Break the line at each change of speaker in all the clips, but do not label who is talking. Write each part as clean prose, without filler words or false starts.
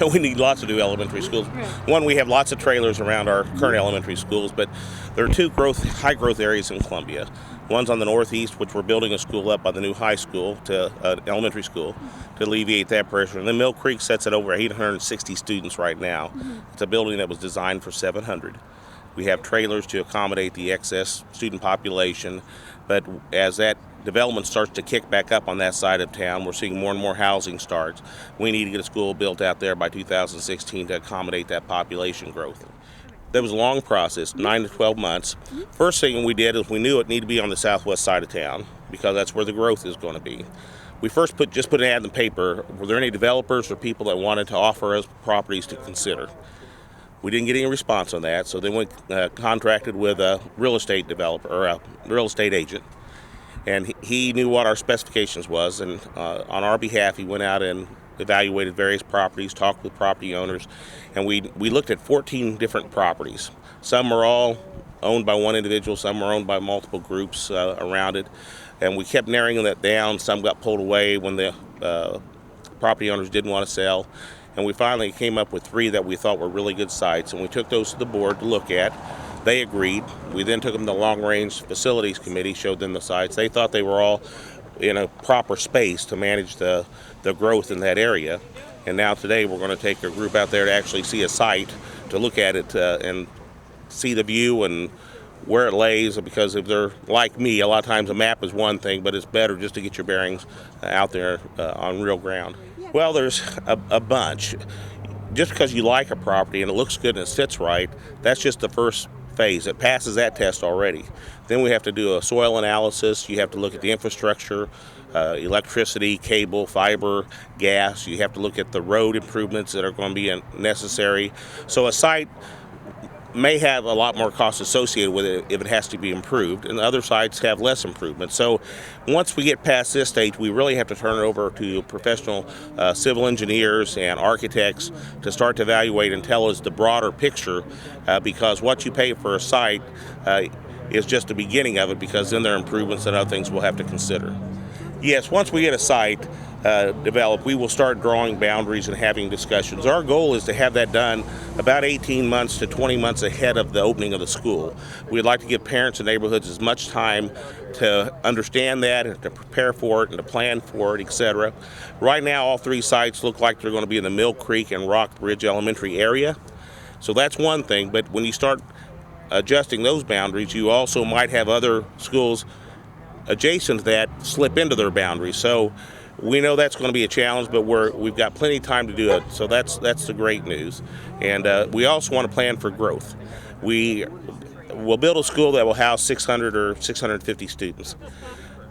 We need lots of new elementary schools. One, we have lots of trailers around our current elementary schools, but there are two high growth areas in Columbia. One's on the northeast, which we're building a school up by the new high school, to elementary school, to alleviate that pressure. And then Mill Creek sits at over 860 students right now. It's a building that was designed for 700. We have trailers to accommodate the excess student population, but as that development starts to kick back up on that side of town, we're seeing more and more housing starts. We need to get a school built out there by 2016 to accommodate that population growth. That was a long process, 9 to 12 months. First thing we did is we knew it needed to be on the southwest side of town because that's where the growth is going to be. We first put an ad in the paper. Were there any developers or people that wanted to offer us properties to consider? We didn't get any response on that, so then we contracted with a real estate developer or a real estate agent, and he knew what our specifications was, and on our behalf he went out and evaluated various properties, talked with property owners, and we looked at 14 different properties. Some are all owned by one individual, some are owned by multiple groups around it, and we kept narrowing that down. Some got pulled away when the property owners didn't want to sell. And we finally came up with 3 that we thought were really good sites, and we took those to the board to look at. They agreed. We then took them to the Long Range Facilities Committee, showed them the sites. They thought they were all in a proper space to manage the growth in that area. And now today we're going to take a group out there to actually see a site, to look at it and see the view and where it lays, because if they're like me, a lot of times a map is one thing, but it's better just to get your bearings out there on real ground. Well, there's a bunch. Just because you like a property and it looks good and it sits right, that's just the first phase. It passes that test already. Then we have to do a soil analysis. You have to look at the infrastructure, electricity, cable, fiber, gas. You have to look at the road improvements that are going to be necessary. So a site may have a lot more cost associated with it if it has to be improved, and other sites have less improvement. So once we get past this stage, we really have to turn it over to professional civil engineers and architects to start to evaluate and tell us the broader picture, because what you pay for a site is just the beginning of it, because then there are improvements and other things we'll have to consider. Yes, once we get a site developed, we will start drawing boundaries and having discussions. Our goal is to have that done about 18 months to 20 months ahead of the opening of the school. We'd like to give parents and neighborhoods as much time to understand that and to prepare for it and to plan for it, etc. Right now, all 3 sites look like they're going to be in the Mill Creek and Rock Ridge Elementary area. So that's one thing, but when you start adjusting those boundaries, you also might have other schools adjacent to that slip into their boundaries. So we know that's going to be a challenge, but we've got plenty of time to do it. So that's the great news. And we also want to plan for growth. We'll build a school that will house 600 or 650 students.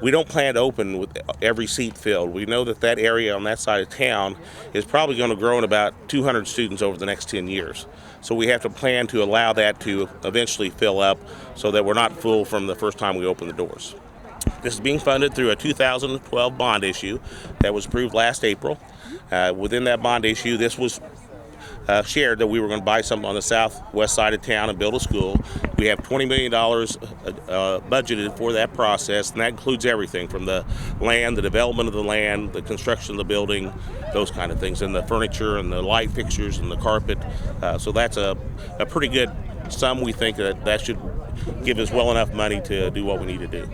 We don't plan to open with every seat filled. We know that area on that side of town is probably going to grow in about 200 students over the next 10 years. So we have to plan to allow that to eventually fill up so that we're not full from the first time we open the doors. This is being funded through a 2012 bond issue that was approved last April. Within that bond issue, this was shared that we were going to buy something on the southwest side of town and build a school. We have $20 million budgeted for that process, and that includes everything from the land, the development of the land, the construction of the building, those kind of things, and the furniture and the light fixtures and the carpet. So that's a pretty good sum. We think that should give us well enough money to do what we need to do.